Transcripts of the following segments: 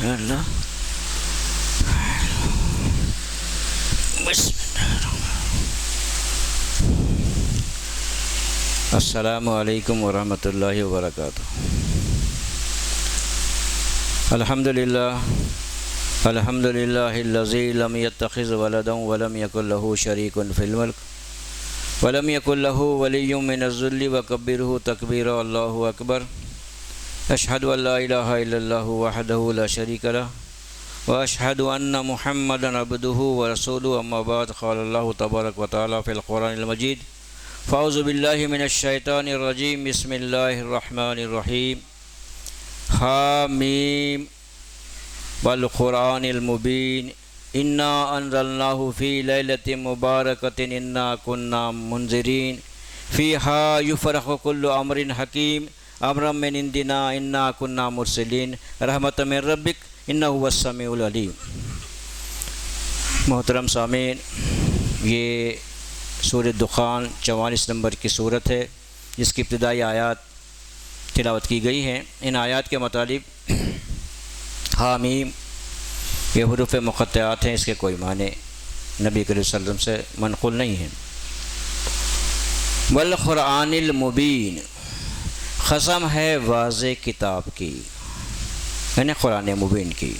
اللہ السلام علیکم ورحمۃ اللہ وبرکاتہ۔ الحمدللہ الذی لم یتخذ ولدا ولم یکن له شریک فی الملک ولم یکن له ولی من الذل وکبرہ تکبیرا۔ اللہ اکبر۔ اشہد ان لا الہ الا اللہ وحدہ لا شریک لہ واشہد ان محمدا عبدہ ورسولہ۔ اما بعد، قال اللہ تبارک و تعالی فی القرآن المجید: فاعوذ باللہ من الشیطان الرجیم، بسم اللہ الرحمن الرحیم۔ حامیم والقرآن المبین، انا انزلناہ فی لیلۃ مبارکۃ انا کنا منذرین فیہا یفرق کل امر حکیم امرا من عندنا انا کنا مرسلین رحمۃ من ربک انہ هو السمیع العلیم۔ محترم سامعین، یہ سورۃ دخان 44 نمبر کی صورت ہے جس کی ابتدائی آیات تلاوت کی گئی ہیں۔ ان آیات کے مطابق حامیم یہ حروف مقطعات ہیں، اس کے کوئی معنی نبی کریم صلی اللہ علیہ وسلم سے منقول نہیں ہیں۔ والقرآن المبین، قسم ہے واضح کتاب کی، یعنی قرآن مبین کی۔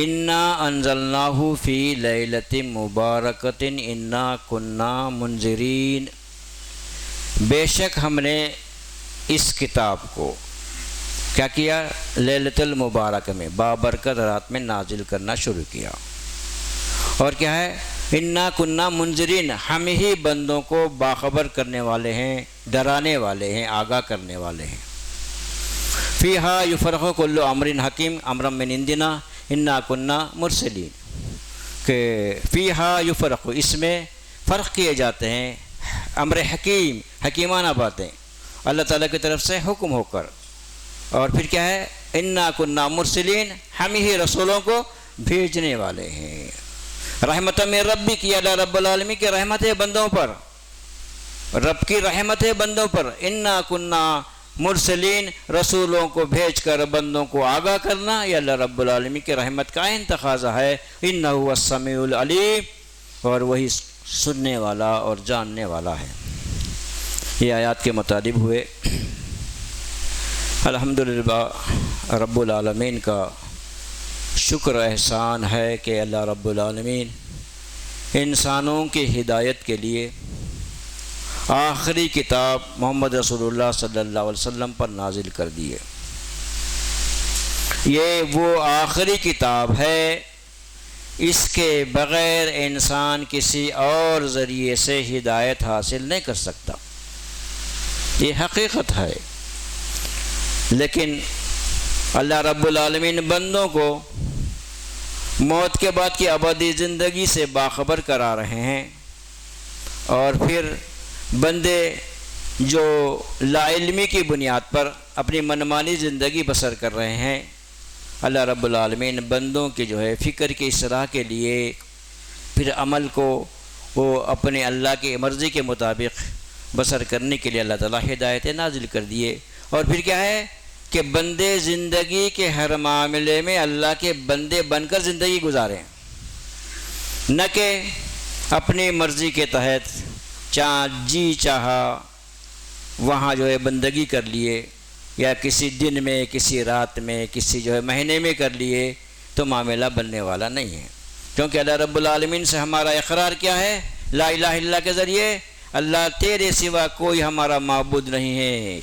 انا انزلناہ فی لیلۃ مبارکۃ انا کنا منذرین، بے شک ہم نے اس کتاب کو کیا کیا؟ لیلۃ المبارک میں، بابرکت رات میں نازل کرنا شروع کیا۔ اور کیا ہے؟ انا کنا منذرین، ہم ہی بندوں کو باخبر کرنے والے ہیں، ڈرانے والے ہیں، آگاہ کرنے والے ہیں۔ فیہا یفرق کل امر حکیم امرا من عندنا انا کنا مرسلین، کہ فیہا یفرق، اس میں فرق کیے جاتے ہیں، امر حکیم، حکیمانہ باتیں اللہ تعالیٰ کی طرف سے حکم ہو کر۔ اور پھر کیا ہے؟ انا کنا مرسلین، ہم ہی رسولوں کو بھیجنے والے ہیں۔ رحمت من ربک، یہ اللہ رب العالمین کی رحمت ہے بندوں پر، رب کی رحمت ہے بندوں پر۔ انا کنا مرسلین، رسولوں کو بھیج کر بندوں کو آگاہ کرنا، یہ اللہ رب العالمین کی رحمت کا تقاضا ہے۔ انہ هو السمیع العلیم، اور وہی سننے والا اور جاننے والا ہے۔ یہ آیات کے مطابق ہوئے۔ الحمدللہ رب العالمین کا شکر احسان ہے کہ اللہ رب العالمین انسانوں کی ہدایت کے لیے آخری کتاب محمد رسول اللہ صلی اللہ علیہ وسلم پر نازل کر دیے۔ یہ وہ آخری کتاب ہے، اس کے بغیر انسان کسی اور ذریعے سے ہدایت حاصل نہیں کر سکتا، یہ حقیقت ہے۔ لیکن اللہ رب العالمین بندوں کو موت کے بعد کی ابدی زندگی سے باخبر کرا رہے ہیں، اور پھر بندے جو لا علمی کی بنیاد پر اپنی منمانی زندگی بسر کر رہے ہیں، اللہ رب العالمین بندوں کی جو ہے فکر کی اصلاح کے لیے پھر عمل کو وہ اپنے اللہ کی مرضی کے مطابق بسر کرنے کے لیے اللہ تعالیٰ ہدایتیں نازل کر دیے۔ اور پھر کیا ہے کہ بندے زندگی کے ہر معاملے میں اللہ کے بندے بن کر زندگی گزاریں، نہ کہ اپنی مرضی کے تحت جی چاہا وہاں جو ہے بندگی کر لیے، یا کسی دن میں، کسی رات میں، کسی جو ہے مہینے میں کر لیے، تو معاملہ بننے والا نہیں ہے۔ کیونکہ اللہ رب العالمین سے ہمارا اقرار کیا ہے؟ لا الہ الا اللہ کے ذریعے، اللہ تیرے سوا کوئی ہمارا معبود نہیں ہے،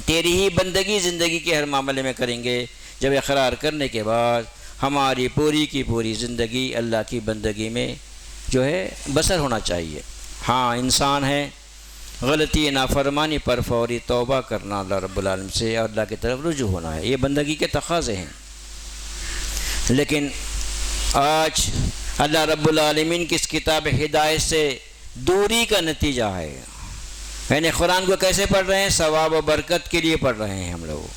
تیری ہی بندگی زندگی کے ہر معاملے میں کریں گے۔ جب اقرار کرنے کے بعد ہماری پوری کی پوری زندگی اللہ کی بندگی میں جو ہے بسر ہونا چاہیے۔ ہاں، انسان ہے، غلطی نافرمانی پر فوری توبہ کرنا اللہ رب العالمین سے اور اللہ کی طرف رجوع ہونا ہے، یہ بندگی کے تقاضے ہیں۔ لیکن آج اللہ رب العالمین کی اس کتاب ہدایت سے دوری کا نتیجہ ہے۔ یعنی قرآن کو کیسے پڑھ رہے ہیں؟ ثواب و برکت کے لیے پڑھ رہے ہیں ہم لوگ،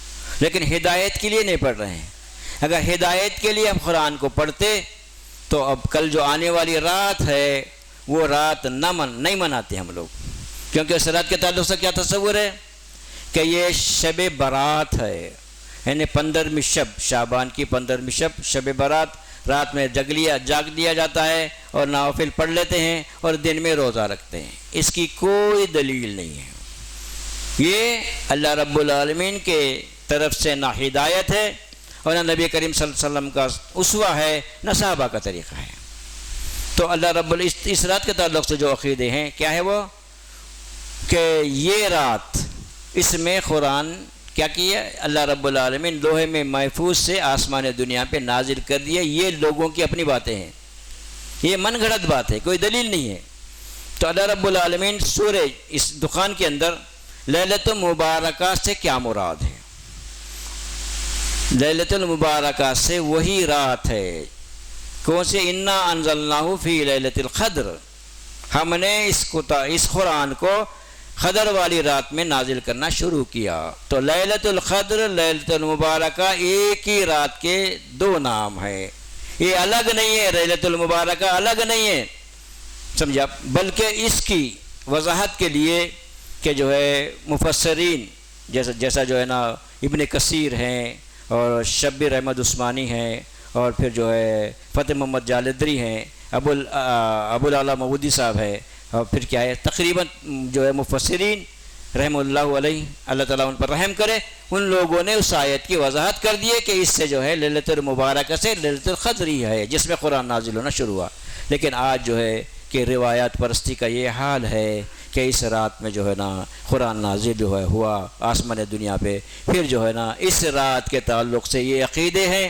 لیکن ہدایت کے لیے نہیں پڑھ رہے ہیں۔ اگر ہدایت کے لیے ہم قرآن کو پڑھتے تو اب کل جو آنے والی رات ہے وہ رات نہیں مناتے ہم لوگ، کیونکہ اس رات کے تعلق سے کیا تصور ہے کہ یہ شب برات ہے، یعنی 15ویں شب، شعبان کی 15ویں شب، شب برات، رات میں جاگ لیا جاتا ہے اور نوافل پڑھ لیتے ہیں اور دن میں روزہ رکھتے ہیں۔ اس کی کوئی دلیل نہیں ہے۔ یہ اللہ رب العالمین کے طرف سے نہ ہدایت ہے اور نہ نبی کریم صلی اللہ علیہ وسلم کا اسوہ ہے، نہ صحابہ کا طریقہ ہے۔ تو اللہ رب اس رات کے تعلق سے جو عقیدے ہیں کیا ہے وہ کہ یہ رات، اس میں قرآن کیا کیا اللہ رب العالمین لوح میں محفوظ سے آسمان دنیا پہ نازل کر دیا۔ یہ لوگوں کی اپنی باتیں ہیں، یہ من گھڑت بات ہے، کوئی دلیل نہیں ہے۔ تو اللہ رب العالمین سورہ اس دخان کے اندر لیلۃ المبارکہ سے کیا مراد ہے؟ لیلۃ المبارکہ سے وہی رات ہے، کون سے؟ انا انزلناہ فی لیلۃ القدر، ہم نے اس قرآن کو قدر والی رات میں نازل کرنا شروع کیا۔ تو لیلۃ القدر، لیلۃ المبارکہ ایک ہی رات کے دو نام ہیں، یہ الگ نہیں ہے، لیلۃ المبارکہ الگ نہیں ہے، سمجھا؟ بلکہ اس کی وضاحت کے لیے کہ جو ہے مفسرین جیسا جو ہے نا ابن کثیر ہیں اور شبیر احمد عثمانی ہیں اور پھر جو ہے فتح محمد جالندری ہیں، ابو العلا مودودی صاحب ہے، اور پھر کیا ہے تقریباً جو ہے مفسرین رحم اللہ علیہ، اللہ تعالیٰ ان پر رحم کرے، ان لوگوں نے اس آیت کی وضاحت کر دی ہے کہ اس سے جو ہے لیلۃ المبارکہ سے لیلۃ القدر ہی ہے جس میں قرآن نازل ہونا شروع ہوا۔ لیکن آج جو ہے کہ روایات پرستی کا یہ حال ہے کہ اس رات میں جو ہے نا قرآن نازل جو ہے ہوا آسمان دنیا پہ۔ پھر جو ہے نا اس رات کے تعلق سے یہ عقیدے ہیں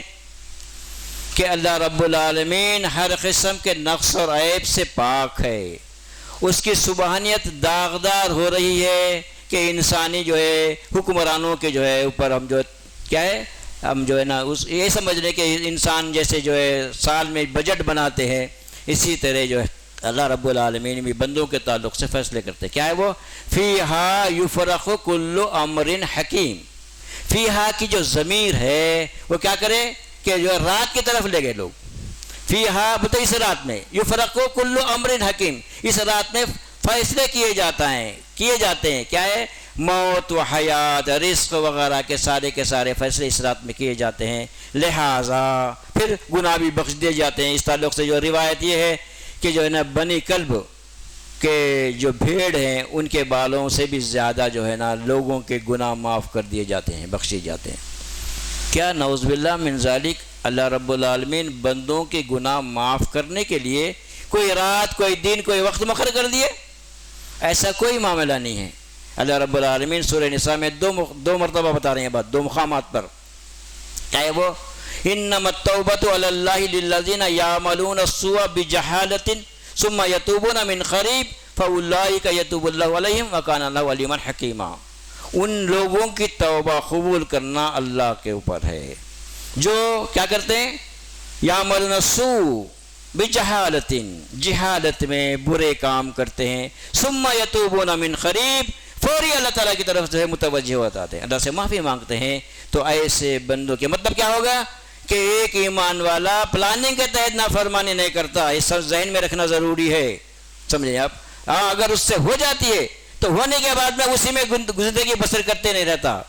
کہ اللہ رب العالمین ہر قسم کے نقص اور عیب سے پاک ہے، اس کی سبحانیت داغدار ہو رہی ہے کہ انسانی جو ہے حکمرانوں کے جو ہے اوپر ہم جو کیا ہے ہم جو ہے نا یہ سمجھ لیں کہ انسان جیسے جو ہے سال میں بجٹ بناتے ہیں، اسی طرح جو ہے اللہ رب العالمین بھی بندوں کے تعلق سے فیصلے کرتے ہیں۔ کیا ہے وہ؟ فیہا یفرق کل امر حکیم، فیہا کی جو ضمیر ہے وہ کیا کرے کہ جو رات کی طرف لے گئے لوگ، فیہا بتا اس رات میں یفرق کل امر حکیم، اس رات میں فیصلے کیے جاتے ہیں، کیا ہے؟ موت و حیات، رزق وغیرہ کے سارے فیصلے اس رات میں کیے جاتے ہیں، لہٰذا پھر گناہ بھی بخش دیے جاتے ہیں۔ اس تعلق سے جو روایت یہ ہے کہ جو ہے نا بنی کلب کے جو بھیڑ ہیں ان کے بالوں سے بھی زیادہ جو ہے نا لوگوں کے گناہ معاف کر دیے جاتے ہیں، بخشے جاتے ہیں۔ کیا نعوذ باللہ من ذالک، اللہ رب العالمین بندوں کے گناہ معاف کرنے کے لیے کوئی رات، کوئی دن، کوئی وقت مقرر کر دیے؟ ایسا کوئی معاملہ نہیں ہے۔ اللہ رب العالمین سورہ نساء میں دو مرتبہ بتا رہے ہیں بات، دو مقامات پر، کیا ہے وہ؟ انما التوبۃ علی اللہ للذین یعملون السوء بجہالۃ ثم یتوبون من قریب فاولئک یتوب اللہ علیہم وکان اللہ علیما حکیما۔ ان لوگوں کی توبہ قبول کرنا اللہ کے اوپر ہے جو کیا کرتے ہیں؟ یعملون السوء بجہالۃ، جہالت میں برے کام کرتے ہیں، ثم یتوبون من قریب، فوری اللہ تعالیٰ کی طرف سے متوجہ ہو جاتے ہیں، اللہ سے معافی مانگتے ہیں۔ تو ایسے بندوں کے مطلب کیا ہوگا کہ ایک ایمان والا پلاننگ کے تحت نافرمانی نہیں کرتا، اس سب ذہن میں رکھنا ضروری ہے، سمجھیں آپ؟ اگر اس سے ہو جاتی ہے تو ہونے کے بعد میں اسی میں زندگی بسر کرتے نہیں رہتا،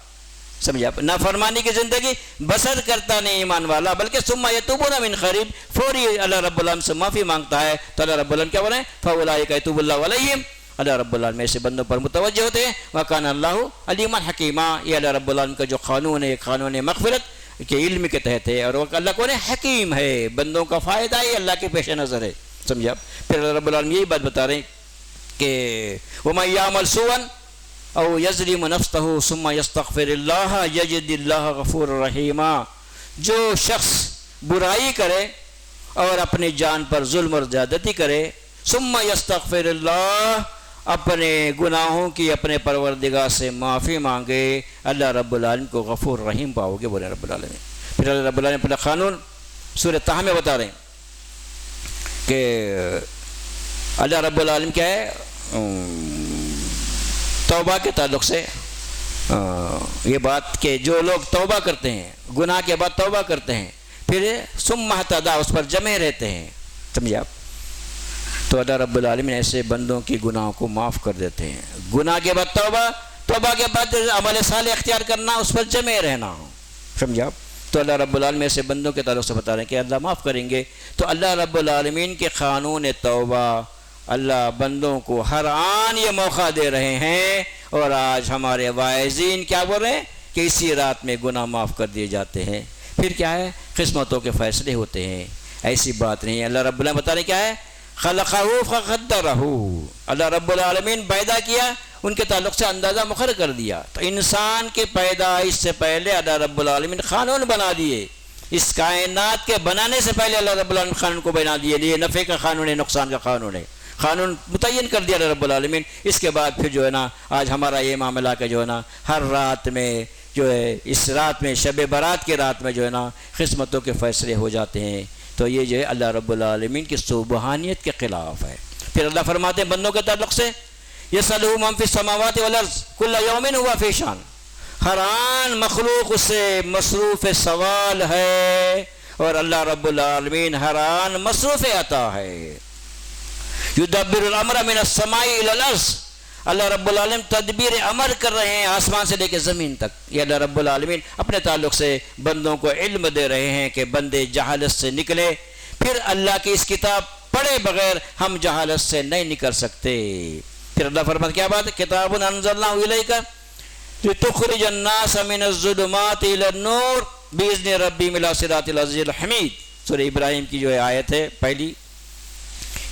سمجھے آپ؟ نافرمانی کی زندگی بسر کرتا نہیں ایمان والا، بلکہ ثم یتوبون من قریب، فوری اللہ رب العالمین سے معافی مانگتا ہے۔ تو اللہ رب العالمین کیا بولے؟ فاولئک یتوب اللہ علیہم، اللہ رب العالمین ایسے بندوں پر متوجہ ہوتے ہیں، وکان اللہ علیما حکیما، یہ اللہ رب العالمین کا جو قانون ہے، قانون مغفرت کے علم کے تحت ہے، اور اللہ کون ہے؟ حکیم ہے، بندوں کا فائدہ ہی اللہ کے پیش نظر ہے، سمجھے آپ؟ پھر اللہ رب العالمین یہی بات بتا رہے ہیں کہ وَمَن يَعْمَلْ سُوءًا أَوْ يَظْلِمُ نَفْسَهُ ثُمَّ يَسْتَغْفِرِ اللَّهَ يَجِدِ اللَّهَ غَفُورًا رَحِيمًا، جو شخص برائی کرے اور اپنی جان پر ظلم اور زیادتی کرے، ثُمَّ يَسْتَغْفِرِ اللَّهَ، اپنے گناہوں کی اپنے پروردگار سے معافی مانگے، اللہ رب العالمین کو غفور رحیم پاؤ گے، بولے رب العالمین۔ پھر اللہ رب العالمین اپنا قانون سورہ طٰہٰ میں بتا رہے ہیں کہ اللہ رب العالمین کیا ہے؟ توبہ کے تعلق سے یہ بات کہ جو لوگ توبہ کرتے ہیں، گناہ کے بعد توبہ کرتے ہیں، پھر ثم اہتدیٰ، اس پر جمے رہتے ہیں، سمجھے آپ؟ تو اللہ رب العالمین ایسے بندوں کی گناہوں کو معاف کر دیتے ہیں۔ گناہ کے بعد توبہ، توبہ کے بعد عمل صالح اختیار کرنا، اس پر جمے رہنا، سمجھا؟ تو اللہ رب العالمین سے بندوں کے تعلق سے بتا رہے ہیں کہ اللہ معاف کریں گے. تو اللہ رب العالمین کے قانون توبہ اللہ بندوں کو ہر آن یہ موقع دے رہے ہیں. اور آج ہمارے واعظین کیا بول رہے ہیں کہ اسی رات میں گناہ معاف کر دیے جاتے ہیں. پھر کیا ہے؟ قسمتوں کے فیصلے ہوتے ہیں. ایسی بات نہیں ہے. اللہ رب العالمین بتا رہے کیا ہے؟ خلقہ فقدرہ. اللہ رب العالمین پیدا کیا، ان کے تعلق سے اندازہ مقرر کر دیا. تو انسان کے پیدائش سے پہلے اللہ رب العالمین قانون بنا دیے. اس کائنات کے بنانے سے پہلے اللہ رب العالمین قانون کو بنا دیے. یہ نفع کا قانون ہے، نقصان کا قانون ہے. قانون متعین کر دیا اللہ رب العالمین. اس کے بعد پھر جو ہے نا آج ہمارا یہ معاملہ کہ جو ہے نا ہر رات میں جو ہے اس رات میں شب برات کی رات میں جو ہے نا قسمتوں کے فیصلے ہو جاتے ہیں. تو یہ جو ہے اللہ رب العالمین کی سبحانیت کے خلاف ہے. پھر اللہ فرماتے ہیں بندوں کے تعلق سے یسألہ من فی السماوات والارض کل یوم ہوا فی شان. ہر آن مخلوق اس سے مصروف سوال ہے اور اللہ رب العالمین ہر آن مصروف عطا ہے. یدبر الامر من السماء الی الارض. اللہ رب العالمین تدبیر امر کر رہے ہیں آسمان سے لے کے زمین تک. یہ اللہ رب العالمین اپنے تعلق سے بندوں کو علم دے رہے ہیں کہ بندے جہالت سے نکلے. پھر اللہ کی اس کتاب پڑھے بغیر ہم جہالت سے نہیں نکل سکتے. پھر اللہ فرماتا کیا بات ہے؟ کتاب انزلناہ الیک لتخرج الناس من الظلمات الی النور باذن ربہم الی صراط العزیز الحمید. سورہ ابراہیم کی جو ہے آیت ہے پہلی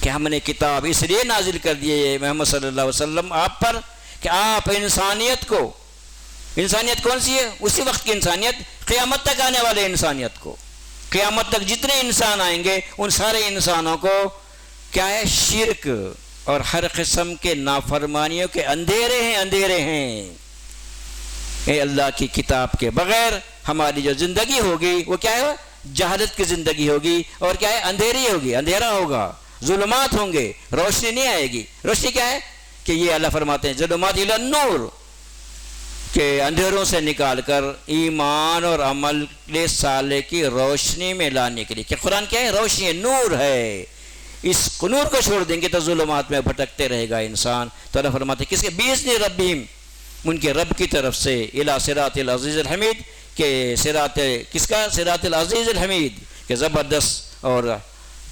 کہ ہم نے کتاب اس لیے نازل کر دی ہے محمد صلی اللہ علیہ وسلم آپ پر کہ آپ انسانیت کون سی ہے؟ اسی وقت کی انسانیت، قیامت تک آنے والے انسانیت کو. قیامت تک جتنے انسان آئیں گے ان سارے انسانوں کو کیا ہے؟ شرک اور ہر قسم کے نافرمانیوں کے اندھیرے ہیں. اے اللہ کی کتاب کے بغیر ہماری جو زندگی ہوگی وہ کیا ہے؟ جہالت کی زندگی ہوگی. اور کیا ہے؟ اندھیرا ہوگا، ظلمات ہوں گے، روشنی نہیں آئے گی. روشنی کیا ہے کہ یہ اللہ فرماتے ہیں ظلمات الی النور، کہ اندھیروں سے نکال کر ایمان اور عمل صالح کی روشنی میں لانے کے لیے. کہ قرآن کیا ہے؟ روشنی ہے، نور ہے. اس نور کو چھوڑ دیں گے تو ظلمات میں بھٹکتے رہے گا انسان. تو اللہ فرماتے ہیں کس کے؟ باذن ربہم، ان کے رب کی طرف سے، الی صراط العزیز الحمید، کہ صراط کس کا؟ صراط العزیز الحمید، کہ زبردست اور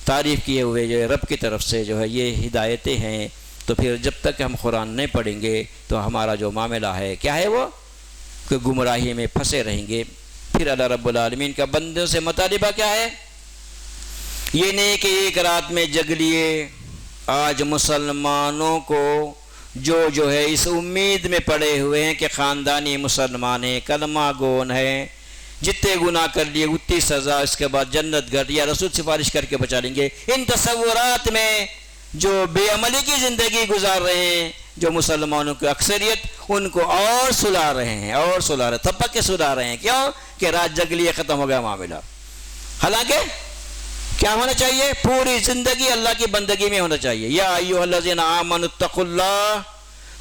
تعریف کیے ہوئے جو رب کی طرف سے جو ہے یہ ہدایتیں ہیں. تو پھر جب تک ہم قرآن نہیں پڑھیں گے تو ہمارا جو معاملہ ہے کیا ہے؟ وہ کہ گمراہی میں پھنسے رہیں گے. پھر اللہ رب العالمین کا بندوں سے مطالبہ کیا ہے؟ یہ نہیں کہ ایک رات میں جگ لیے. آج مسلمانوں کو جو ہے اس امید میں پڑے ہوئے ہیں کہ خاندانی مسلمان ہیں، کلمہ گون ہیں، جتنے گناہ کر لیے اتنی سزا، اس کے بعد جنت گھر یا رسول سفارش کر کے بچا لیں گے. ان تصورات میں جو بے عملی کی زندگی گزار رہے ہیں جو مسلمانوں کی اکثریت، ان کو اور سلا رہے ہیں، تھپک کے سلا رہے ہیں. کیوں؟ کہ رات جگ لیے ختم ہو گیا معاملہ. حالانکہ کیا ہونا چاہیے؟ پوری زندگی اللہ کی بندگی میں ہونا چاہیے. یا ایھا الذین آمنوا اتقوا اللہ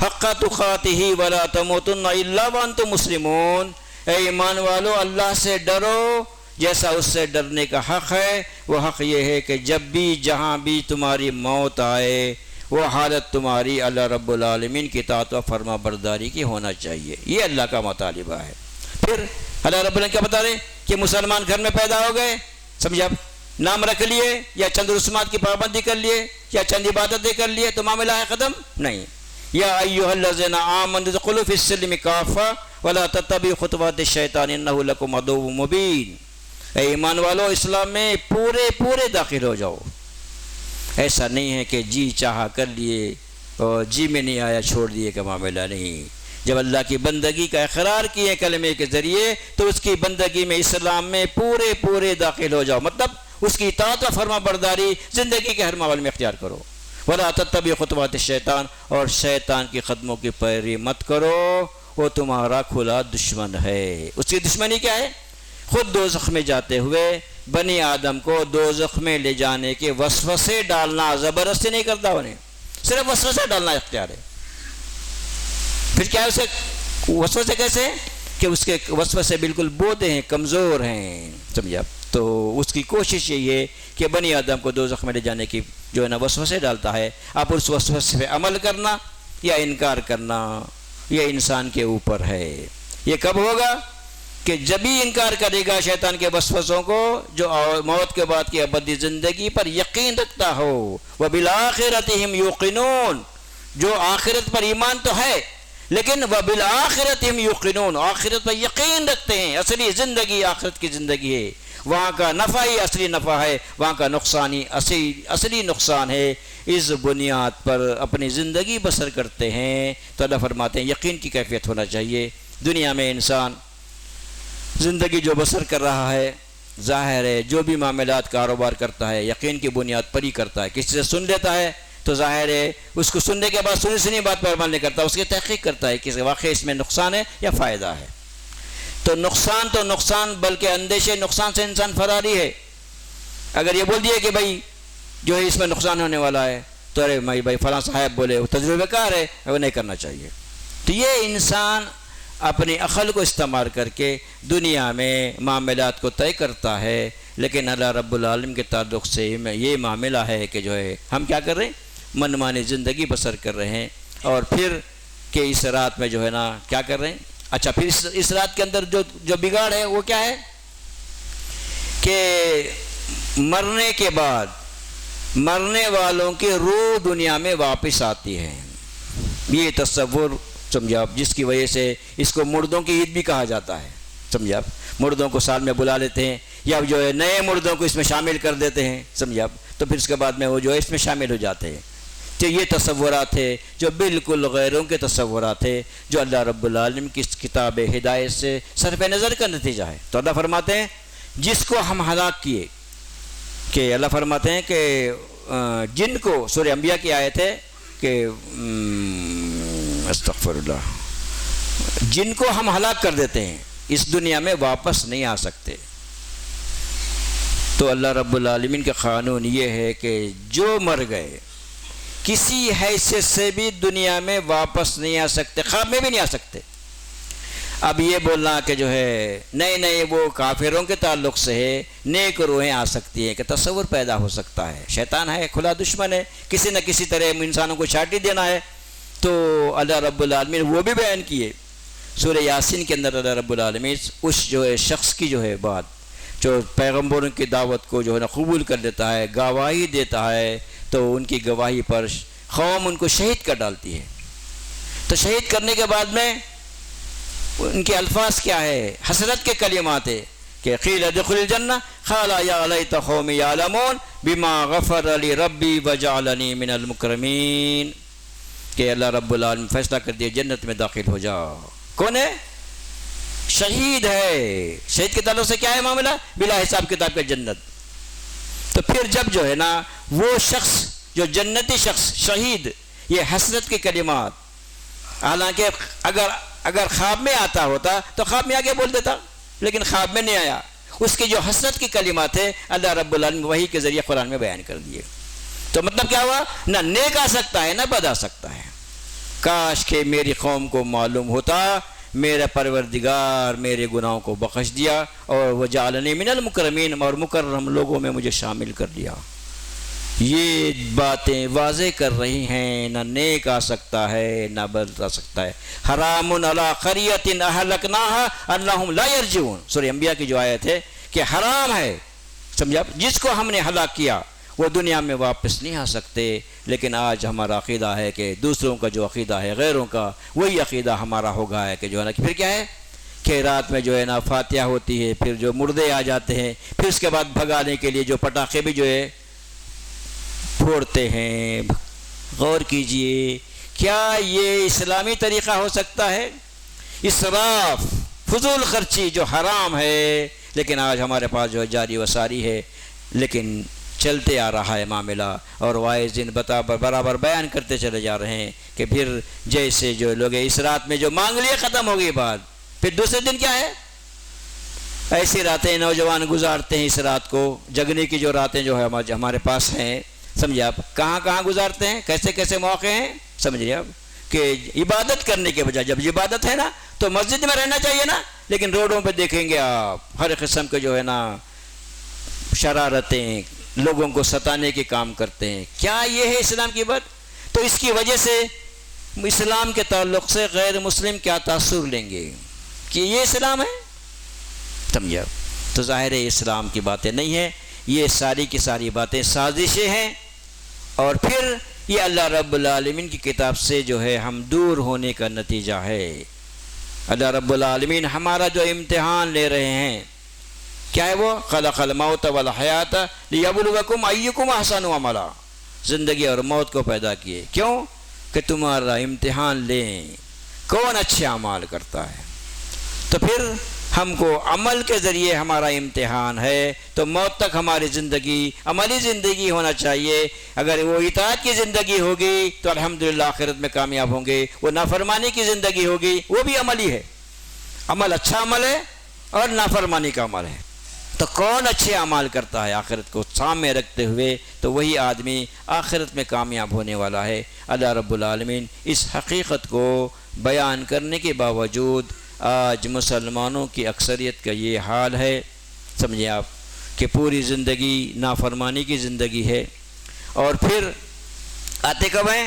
حق تقاتہ ولا تموتن الا وانتم مسلمون. اے ایمان والو، اللہ سے ڈرو جیسا اس سے ڈرنے کا حق ہے. وہ حق یہ ہے کہ جب بھی جہاں بھی تمہاری موت آئے وہ حالت تمہاری اللہ رب العالمین کی اطاعت و فرما برداری کی ہونا چاہیے. یہ اللہ کا مطالبہ ہے. پھر اللہ رب العالمین کیا بتا رہے کہ مسلمان گھر میں پیدا ہو گئے، سمجھا، نام رکھ لیے یا چند رسومات کی پابندی کر لیے یا چند عبادتیں کر لیے تو معاملہ ہے ختم؟ نہیں. یا ایھا الذین آمنوا ادخلوا فی السلم کافہ ولا تتبعوا خطوات الشیطان انہ لکم عدو مبین. اے ایمان والو، اسلام میں پورے داخل ہو جاؤ. ایسا نہیں ہے کہ جی چاہا کر لیے اور جی میں نہیں آیا چھوڑ دیے کا معاملہ نہیں. جب اللہ کی بندگی کا اقرار کیے کلمے کے ذریعے تو اس کی بندگی میں اسلام میں پورے داخل ہو جاؤ. مطلب اس کی اطاعت و فرما برداری زندگی کے ہر معاملے میں اختیار کرو. ولا تتبعوا خطوات الشیطان، اور شیطان کی قدموں کی پیروی مت کرو، وہ تمہارا کھلا دشمن ہے. اس کی دشمنی کیا ہے؟ خود دوزخ میں جاتے ہوئے بنی آدم کو دوزخ میں لے جانے کے وسوسے ڈالنا. زبردستی نہیں کرتا انہیں، صرف وسوسے ڈالنا اختیار ہے. پھر کیا ہے؟ اسے وسوسے کیسے کہ اس کے وسوسے بالکل بودے ہیں، کمزور ہیں، سمجھا. تو اس کی کوشش یہی ہے کہ بنی آدم کو دوزخ میں لے جانے کی جو ہے نا وسوسے ڈالتا ہے. اب اس وسوسے پہ عمل کرنا یا انکار کرنا یہ انسان کے اوپر ہے. یہ کب ہوگا؟ کہ جب ہی انکار کرے گا شیطان کے وسوسوں کو جو موت کے بعد کی ابدی زندگی پر یقین رکھتا ہو. وَبِالْآخِرَةِ هُمْ يُوقِنُونَ، جو آخرت پر ایمان تو ہے لیکن وَبِالْآخِرَةِ هُمْ يُوقِنُونَ، آخرت پر یقین رکھتے ہیں. اصلی زندگی آخرت کی زندگی ہے، وہاں کا نفع ہی اصلی نفع ہے، وہاں کا نقصان ہی اصلی نقصان ہے. اس بنیاد پر اپنی زندگی بسر کرتے ہیں. تو اللہ فرماتے ہیں یقین کی کیفیت ہونا چاہیے. دنیا میں انسان زندگی جو بسر کر رہا ہے، ظاہر ہے جو بھی معاملات کاروبار کرتا ہے یقین کی بنیاد پر ہی کرتا ہے. کسی سے سن لیتا ہے تو ظاہر ہے اس کو سننے کے بعد سنی بات پر عمل نہیں کرتا، اس کی تحقیق کرتا ہے کہ واقعی اس میں نقصان ہے یا فائدہ ہے. تو نقصان بلکہ اندیشے نقصان سے انسان فراری ہے. اگر یہ بول دیا کہ بھائی جو ہے اس میں نقصان ہونے والا ہے تو ارے بھائی فلاں صاحب بولے وہ تجربہ کار ہے، وہ نہیں کرنا چاہیے. تو یہ انسان اپنی عقل کو استعمال کر کے دنیا میں معاملات کو طے کرتا ہے، لیکن اللہ رب العالمین کے تعلق سے یہ معاملہ ہے کہ جو ہے ہم کیا کر رہے ہیں، منمانی زندگی بسر کر رہے ہیں. اور پھر کہ اس رات میں جو ہے نا کیا کر رہے ہیں. اچھا پھر اس رات کے اندر جو بگاڑ ہے وہ کیا ہے کہ مرنے کے بعد مرنے والوں کی روح دنیا میں واپس آتی ہے. یہ تصور سمجھا آپ، جس کی وجہ سے اس کو مردوں کی عید بھی کہا جاتا ہے. سمجھا آپ، مردوں کو سال میں بلا لیتے ہیں یا جو ہے نئے مردوں کو اس میں شامل کر دیتے ہیں. سمجھا آپ، تو پھر اس کے بعد میں وہ جو ہے اس میں شامل ہو جاتے ہیں. تو یہ تصورات ہیں جو بالکل غیروں کے تصورات ہیں، جو اللہ رب العالمین کی کتاب ہدایت سے صرف نظر کا نتیجہ ہے. تو اللہ فرماتے ہیں جس کو ہم ہلاک کیے، کہ اللہ فرماتے ہیں کہ جن کو سورہ انبیاء کی آیت ہے کہ استغفر اللہ، جن کو ہم ہلاک کر دیتے ہیں اس دنیا میں واپس نہیں آ سکتے. تو اللہ رب العالمین کا قانون یہ ہے کہ جو مر گئے کسی حیثیت سے بھی دنیا میں واپس نہیں آ سکتے، خواب میں بھی نہیں آ سکتے. اب یہ بولنا کہ جو ہے نئے وہ کافروں کے تعلق سے ہے، نیک روحیں آ سکتی ہیں، کہ تصور پیدا ہو سکتا ہے. شیطان ہے، کھلا دشمن ہے، کسی نہ کسی طرح انسانوں کو چاٹی دینا ہے. تو اللہ رب العالمین وہ بھی بیان کیے سورہ یاسین کے اندر. اللہ رب العالمین اس جو ہے شخص کی جو ہے بات، جو پیغمبروں کی دعوت کو جو ہے نا قبول کر لیتا ہے، گواہی دیتا ہے، تو ان کی گواہی پر قوم ان کو شہید کر ڈالتی ہے. تو شہید کرنے کے بعد میں ان کے الفاظ کیا ہے، حسرت کے کلمات ہے کہ قیل ادخل الجنہ قال یا لیت قومی یعلمون بما غفر لی ربی وجعلنی من المکرمین، کہ اللہ رب العالمین فیصلہ کر دیا جنت میں داخل ہو جاؤ. کون ہے؟ شہید ہے. شہید کے تعلق سے کیا ہے معاملہ؟ بلا حساب کتاب کے جنت. تو پھر جب جو ہے نا وہ شخص جو جنتی شخص شہید، یہ حسرت کے کلمات، حالانکہ اگر خواب میں آتا ہوتا تو خواب میں آگے بول دیتا، لیکن خواب میں نہیں آیا. اس کی جو حسرت کی کلمات ہے اللہ رب العالمین وحی کے ذریعے قرآن میں بیان کر دیے. تو مطلب کیا ہوا، نہ نیک آ سکتا ہے نہ بد آ سکتا ہے. کاش کہ میری قوم کو معلوم ہوتا، میرا پروردگار میرے گناہوں کو بخش دیا اور وجعلنی من المکرمین، اور مکرم لوگوں میں مجھے شامل کر لیا. یہ باتیں واضح کر رہی ہیں نہ نیک آ سکتا ہے نہ بد آ سکتا ہے. حرام علی قریۃ اہلکناها انہم لا یرجعون، سورہ انبیاء کی جو آیت ہے کہ حرام ہے، سمجھا، جس کو ہم نے ہلاک کیا وہ دنیا میں واپس نہیں آ سکتے. لیکن آج ہمارا عقیدہ ہے کہ دوسروں کا جو عقیدہ ہے، غیروں کا، وہی عقیدہ ہمارا ہوگا ہے کہ جو ہے نا پھر کیا ہے کہ رات میں جو ہے نا فاتحہ ہوتی ہے، پھر جو مردے آ جاتے ہیں، پھر اس کے بعد بھگانے کے لیے جو پٹاخے بھی جو ہے پھوڑتے ہیں. غور کیجئے، کیا یہ اسلامی طریقہ ہو سکتا ہے؟ اسراف، فضول خرچی جو حرام ہے، لیکن آج ہمارے پاس جو جاری و ساری ہے، لیکن چلتے آ رہا ہے معاملہ. اور واعظین برابر بیان کرتے چلے جا رہے ہیں کہ پھر جیسے جو لوگ اس رات میں جو مانگ لیے ختم ہو گئی بات، پھر دوسرے دن کیا ہے، ایسی راتیں نوجوان گزارتے ہیں. اس رات کو جگنے کی جو راتیں جو ہے ہمارے پاس ہیں، سمجھے آپ، کہاں گزارتے ہیں، کیسے موقع ہیں، سمجھیے آپ، کہ عبادت کرنے کے بجائے، جب عبادت ہے نا تو مسجد میں رہنا چاہیے نا، لیکن روڈوں پہ دیکھیں گے آپ ہر قسم کے جو ہے نا شرارتیں، لوگوں کو ستانے کے کام کرتے ہیں. کیا یہ ہے اسلام کی بات؟ تو اس کی وجہ سے اسلام کے تعلق سے غیر مسلم کیا تاثر لیں گے کہ یہ اسلام ہے؟ سمجھا؟ تو ظاہر ہے اسلام کی باتیں نہیں ہیں، یہ ساری کی ساری باتیں سازشیں ہیں، اور پھر یہ اللہ رب العالمین کی کتاب سے جو ہے ہم دور ہونے کا نتیجہ ہے۔ اللہ رب العالمین ہمارا جو امتحان لے رہے ہیں کیا ہے وہ؟ خلق الموت والحیات لیبلوکم ایکم احسن عملا، زندگی اور موت کو پیدا کیے، کیوں؟ کہ تمہارا امتحان لیں کون اچھے اعمال کرتا ہے۔ تو پھر ہم کو عمل کے ذریعے ہمارا امتحان ہے، تو موت تک ہماری زندگی عملی زندگی ہونا چاہیے۔ اگر وہ اطاعت کی زندگی ہوگی تو الحمدللہ آخرت میں کامیاب ہوں گے، وہ نافرمانی کی زندگی ہوگی وہ بھی عملی ہے، عمل اچھا عمل ہے اور نافرمانی کا عمل ہے۔ تو کون اچھے اعمال کرتا ہے آخرت کو سامنے رکھتے ہوئے، تو وہی آدمی آخرت میں کامیاب ہونے والا ہے۔ اللہ رب العالمین اس حقیقت کو بیان کرنے کے باوجود آج مسلمانوں کی اکثریت کا یہ حال ہے، سمجھے آپ، کہ پوری زندگی نافرمانی کی زندگی ہے، اور پھر آتے کب ہیں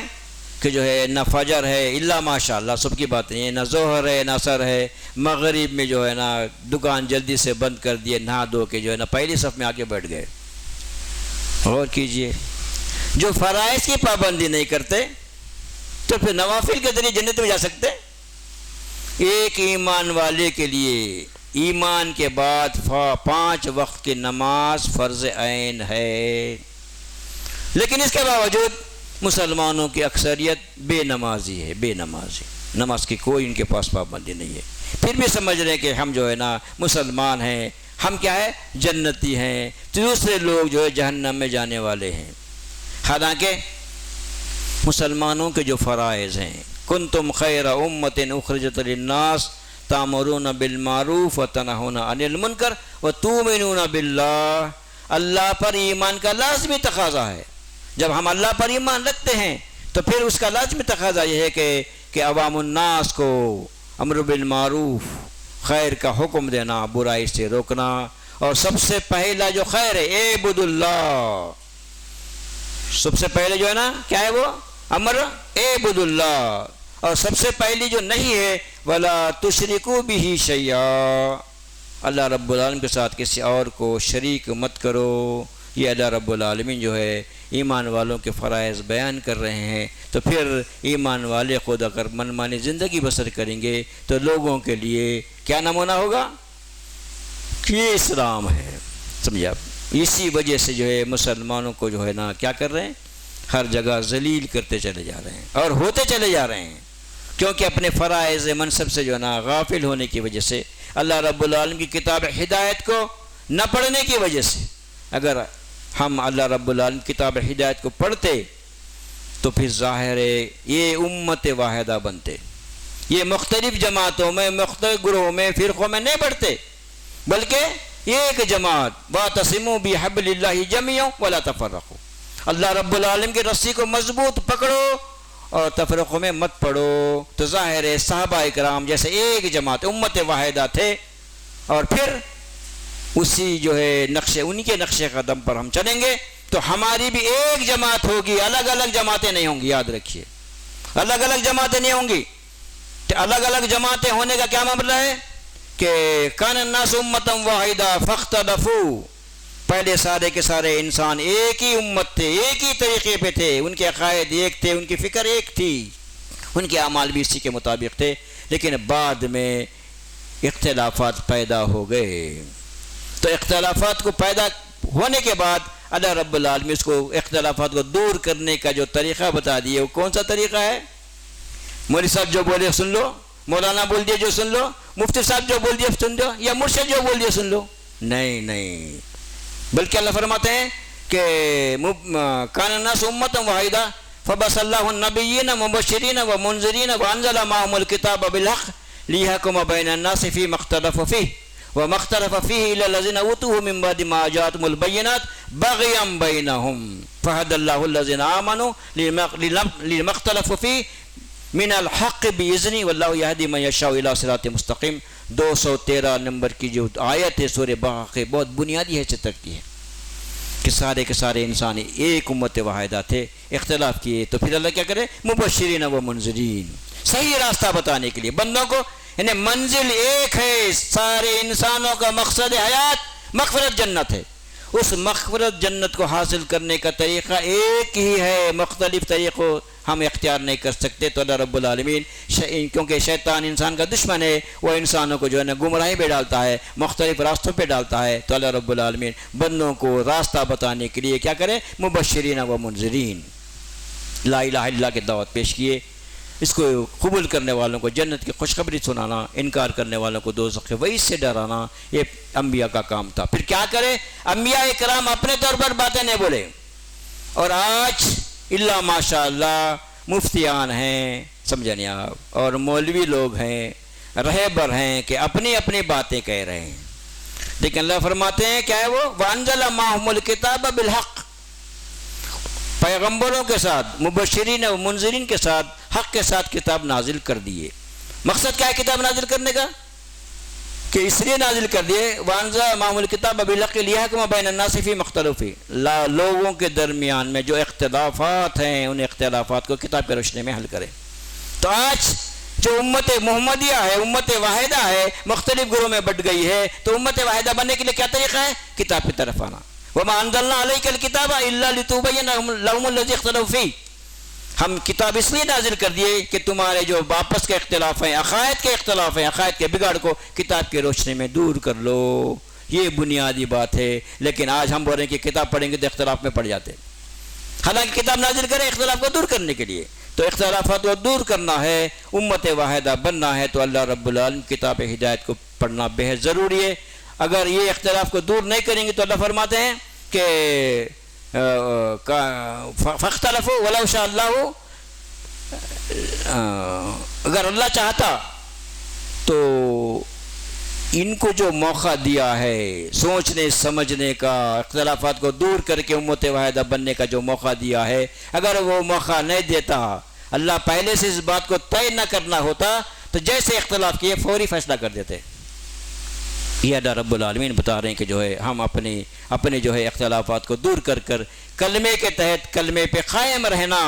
کہ جو ہے نہ فجر ہے الا ماشاء اللہ، سب کی بات نہیں ہے، نہ ظہر ہے نہ عصر ہے، مغرب میں جو ہے نا دکان جلدی سے بند کر دیے، نہا دھو کے جو ہے نا پہلی صف میں آ کے بیٹھ گئے۔ غور کیجئے، جو فرائض کی پابندی نہیں کرتے تو پھر نوافل کے ذریعے جنت میں جا سکتے؟ ایک ایمان والے کے لیے ایمان کے بعد 5 وقت کی نماز فرض عین ہے، لیکن اس کے باوجود مسلمانوں کی اکثریت بے نمازی ہے، بے نمازی، نماز کی کوئی ان کے پاس پابندی نہیں ہے، پھر بھی سمجھ رہے ہیں کہ ہم جو ہے نا مسلمان ہیں، ہم کیا ہے جنتی ہیں، دوسرے لوگ جو ہے جہنم میں جانے والے ہیں۔ حالانکہ مسلمانوں کے جو فرائض ہیں، کنتم خیر امت اخرجت للناس تامرون بالمعروف وتنہون عن المنکر وتؤمنون باللہ، اللہ پر ایمان کا لازمی تقاضا ہے۔ جب ہم اللہ پر ایمان رکھتے ہیں تو پھر اس کا لازمی تقاضا یہ ہے کہ عوام الناس کو امر بالمعروف، خیر کا حکم دینا، برائی سے روکنا، اور سب سے پہلا جو خیر ہے اعبد اللہ، سب سے پہلے جو ہے نا کیا ہے وہ امر اعبد اللہ، اور سب سے پہلی جو نہیں ہے ولا تشرکوا بہ شیئا، اللہ رب العالمین کے ساتھ کسی اور کو شریک مت کرو۔ یہ اللہ رب العالمین جو ہے ایمان والوں کے فرائض بیان کر رہے ہیں، تو پھر ایمان والے خود اگر منمانی زندگی بسر کریں گے تو لوگوں کے لیے کیا نمونہ ہوگا کہ یہ اسلام ہے، سمجھا؟ اسی وجہ سے جو ہے مسلمانوں کو جو ہے نا کیا کر رہے ہیں، ہر جگہ ذلیل کرتے چلے جا رہے ہیں اور ہوتے چلے جا رہے ہیں، کیونکہ اپنے فرائض منصب سے جو ہے نا غافل ہونے کی وجہ سے، اللہ رب العالمین کی کتاب ہدایت کو نہ پڑھنے کی وجہ سے۔ اگر ہم اللہ رب العالمین کتاب ہدایت کو پڑھتے تو پھر ظاہر ہے یہ امت واحدہ بنتے، یہ مختلف جماعتوں میں، مختلف گروہوں میں، فرقوں میں نہیں بڑھتے، بلکہ ایک جماعت، واعتصموا بحبل اللہ جميعا ولا تفرقوا، اللہ رب العالمین کی رسی کو مضبوط پکڑو اور تفرقوں میں مت پڑو۔ تو ظاہر ہے صحابہ اکرام جیسے ایک جماعت امت واحدہ تھے، اور پھر اسی جو ہے نقشے، انہی کے نقشے قدم پر ہم چلیں گے تو ہماری بھی ایک جماعت ہوگی، الگ الگ جماعتیں نہیں ہوں گی، یاد رکھیے، الگ الگ جماعتیں نہیں ہوں گی۔ الگ الگ جماعتیں ہونے کا کیا معاملہ ہے کہ کان الناس امتا واحدہ فاختلفوا، پہلے سارے کے سارے انسان ایک ہی امت تھے، ایک ہی طریقے پہ تھے، ان کے عقائد ایک تھے، ان کی فکر ایک تھی، ان کے اعمال بھی اسی کے مطابق تھے، لیکن بعد میں اختلافات پیدا ہو گئے۔ تو اختلافات کو پیدا ہونے کے بعد اللہ رب العالمین اس کو اختلافات کو دور کرنے کا جو طریقہ بتا دیے، وہ کون سا طریقہ ہے؟ مولوی صاحب جو بولے سن لو، مولانا بول دیے جو سن لو، مفتی صاحب جو بول دیے سن لو، یا مرشد جو بول دیے سن لو، نہیں، بلکہ اللہ فرماتے ہیں کہ کان الناس امتا واحدہ فبعث اللہ النبیین مبشرین ومنذرین وانزل معهم الکتاب بالحق لیحکم بین الناس فیما اختلفوا فیہ وما اختلف فيه الا الذين اوتوه من بعد ما جاءتهم البينات بغيا بينهم فهدى الله الذين امنوا لما اختلفوا فيه من الحق باذنه والله يهدي من يشاء الى صراط مستقيم۔ 213 نمبر کی جو آیت ہے سورہ بقرہ کی، بہت بنیادی حیثیت رکھتی ہے کہ سارے کے سارے انسان ایک امت واحدہ تھے، اختلاف کیے، تو پھر اللہ کیا کرے؟ مبشرین و منذرین، صحیح راستہ بتانے کے لیے، بندوں کو یعنی منزل ایک ہے، سارے انسانوں کا مقصد حیات مغفرت جنت ہے، اس مغفرت جنت کو حاصل کرنے کا طریقہ ایک ہی ہے، مختلف طریقوں ہم اختیار نہیں کر سکتے۔ تو اللہ رب العالمین کیونکہ شیطان انسان کا دشمن ہے، وہ انسانوں کو جو ہے نا گمراہی پہ ڈالتا ہے، مختلف راستوں پہ ڈالتا ہے، تو اللہ رب العالمین بندوں کو راستہ بتانے کے لیے کیا کرے؟ مبشرین و منذرین، لا الہ الا اللہ کی دعوت پیش کیے، اس کو قبول کرنے والوں کو جنت کی خوشخبری سنانا، انکار کرنے والوں کو دوزخ کے وعید سے ڈرانا، یہ انبیاء کا کام تھا۔ پھر کیا کرے؟ انبیاء کرام اپنے طور پر باتیں نہیں بولے، اور آج اللہ ماشاء اللہ مفتیان ہیں، سمجھا نہیں آپ، اور مولوی لوگ ہیں، رہبر ہیں کہ اپنی اپنی باتیں کہہ رہے ہیں، لیکن اللہ فرماتے ہیں کیا ہے وہ؟ وَأَنزَلَ مَعَهُمُ الْكِتَابَ بِالْحَقِّ، پیغمبروں کے ساتھ، مبشرین و منذرین کے ساتھ، حق کے ساتھ کتاب نازل کر دیے۔ مقصد کیا ہے کتاب نازل کرنے کا؟ کہ اس لیے نازل کر دیے وَأَنزَلَ مَعَهُمُ الْكِتَابَ بِالْحَقِّ لِيَحْكُمَ بَيْنَ النَّاسِ فِي مَا اخْتَلَفُوا فِيهِ، لوگوں کے درمیان میں جو اختلافات ہیں ان اختلافات کو کتاب کی روشنی میں حل کرے۔ تو آج جو امت محمدیہ ہے، امت واحدہ ہے، مختلف گروہوں میں بٹ گئی ہے، تو امت واحدہ بننے کے لیے کیا طریقہ ہے؟ کتاب کی طرف آنا۔ وَمَا أَنزَلْنَا عَلَيْكَ الْكِتَابَ إِلَّا لِتُبَيِّنَ لَهُمُ الَّذِي اخْتَلَفُوا فِيهِ، ہم کتاب اس لیے نازل کر دیے کہ تمہارے جو آپس کے اختلاف ہیں، عقائد کے اختلاف ہیں، عقائد کے بگاڑ کو کتاب کی روشنی میں دور کر لو، یہ بنیادی بات ہے۔ لیکن آج ہم بول رہے ہیں کہ کتاب پڑھیں گے تو اختلاف میں پڑ جاتے، حالانکہ کتاب نازل کریں اختلاف کو دور کرنے کے لیے۔ تو اختلافات کو دور کرنا ہے، امت واحدہ بننا ہے، تو اللہ رب العالمین کتاب ہدایت کو پڑھنا بہت ضروری ہے۔ اگر یہ اختلاف کو دور نہیں کریں گے تو اللہ فرماتے ہیں کہ فاختلفوا ولو شاء اللہ، اگر اللہ چاہتا تو ان کو جو موقع دیا ہے سوچنے سمجھنے کا، اختلافات کو دور کر کے امت واحدہ بننے کا جو موقع دیا ہے، اگر وہ موقع نہیں دیتا، اللہ پہلے سے اس بات کو طے نہ کرنا ہوتا تو جیسے اختلاف کیے فوری فیصلہ کر دیتے۔ یہ اللہ رب العالمین بتا رہے ہیں کہ جو ہے ہم اپنے جو ہے اختلافات کو دور کر کر کلمے کے تحت کلمے پہ قائم رہنا،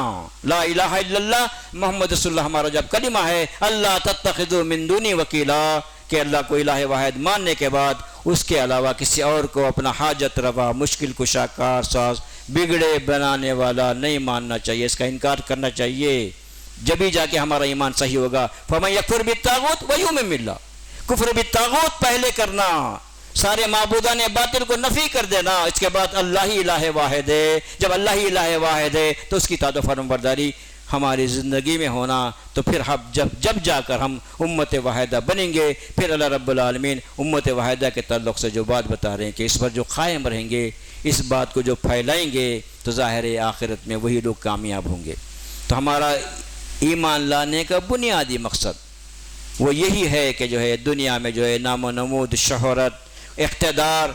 لا الہ الا اللہ محمد رسول اللہ ہمارا جب کلمہ ہے، اللہ تتخذوا من دونی وکیلا، کہ اللہ کو الہ واحد ماننے کے بعد اس کے علاوہ کسی اور کو اپنا حاجت روا، مشکل کشا، کار ساز، بگڑے بنانے والا نہیں ماننا چاہیے، اس کا انکار کرنا چاہیے، جبھی جا کے ہمارا ایمان صحیح ہوگا۔ فَمَن يَكْفُرْ بِالطَّاغُوتِ وَيُؤْمِن بِاللَّهِ، کفر بالطاغوت پہلے کرنا، سارے معبودان باطل کو نفی کر دینا، اس کے بعد اللہ ہی الہ واحد ہے۔ جب اللہ ہی الہ واحد ہے تو اس کی اطاعت و فرمانبرداری ہماری زندگی میں ہونا، تو پھر ہم جب جا کر ہم امت واحدہ بنیں گے۔ پھر اللہ رب العالمین امت واحدہ کے تعلق سے جو بات بتا رہے ہیں کہ اس پر جو قائم رہیں گے، اس بات کو جو پھیلائیں گے، تو ظاہر آخرت میں وہی لوگ کامیاب ہوں گے۔ تو ہمارا ایمان لانے کا بنیادی مقصد وہ یہی ہے کہ جو ہے دنیا میں جو ہے نام و نمود، شہرت، اقتدار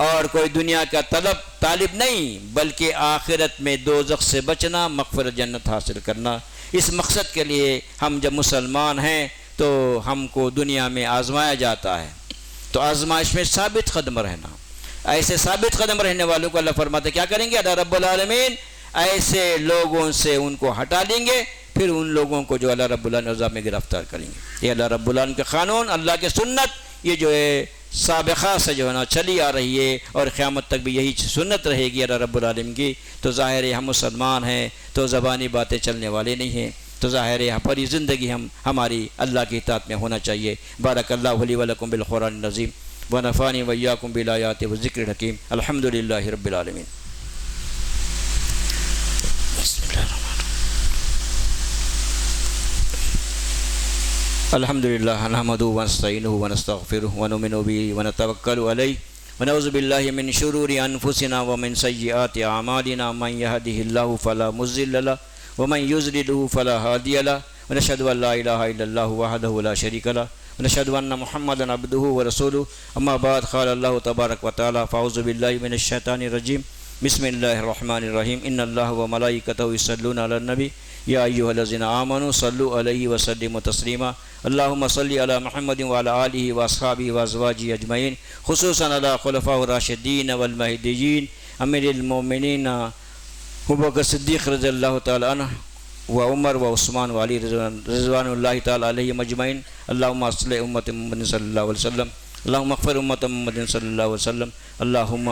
اور کوئی دنیا کا طالب نہیں، بلکہ آخرت میں دوزخ سے بچنا، مغفرت جنت حاصل کرنا۔ اس مقصد کے لیے ہم جب مسلمان ہیں تو ہم کو دنیا میں آزمایا جاتا ہے، تو آزمائش میں ثابت قدم رہنا، ایسے ثابت قدم رہنے والوں کو اللہ فرماتے کیا کریں گے؟ اللہ رب العالمین ایسے لوگوں سے ان کو ہٹا دیں گے، پھر ان لوگوں کو جو اللہ رب العالمین عذاب میں گرفتار کریں گے۔ یہ اللہ رب العالمین کے قانون، اللہ کے سنت، یہ جو ہے سابقہ سے جو ہے نا چلی آ رہی ہے، اور قیامت تک بھی یہی سنت رہے گی اللہ رب العالمین کی۔ تو ظاہر ہے ہم مسلمان ہیں تو زبانی باتیں چلنے والے نہیں ہیں، تو ظاہر ہے ہماری زندگی ہماری اللہ کی اطاعت میں ہونا چاہیے۔ بارک اللہ لی ولکم بالقرآن العظیم ونفعنی وإیاکم بالآیات والذکر الحکیم۔ الحمد للہ رب العالمین۔ الحمدللہ نحمدہ ونستعینہ ونستغفرہ ونؤمن بہ ونتوکل علیہ ونعوذ باللہ من شرور انفسنا ومن سیئات اعمالنا، من یہدہ اللہ فلا مضل لہ ومن یضللہ فلا ہادی لہ، ونشہد ان لا الہ الا اللہ وحدہ لا شریک لہ، ونشہد ان محمدا عبدہ ورسولہ۔ اما بعد، قال اللہ تبارک و تعالی، فاعوذ باللہ من الشیطان الرجیم، بسم اللہ الرحمن الرحیم، ان اللہ وملائکتہ یصلون علی النبی یا ایھا الذین آمنوا صلوا علیہ وسلموا تسلیما۔ اللہم صلی علی محمد وعلی آلہ واصحابہ وازواجہ اجمعین، خصوصاً علی خلفاء الراشدین والمہدیین امیر المومنین ابوبکر صدیق رضی اللہ تعالی عنہ و عمر و عثمان و علی رضوان اللہ تعالی علیہم اجمعین۔ اللہم صلی امت محمد صلی اللہ علیہ وسلم، اللہم اغفر امت محمد صلی اللہ علیہ وسلم، اللہم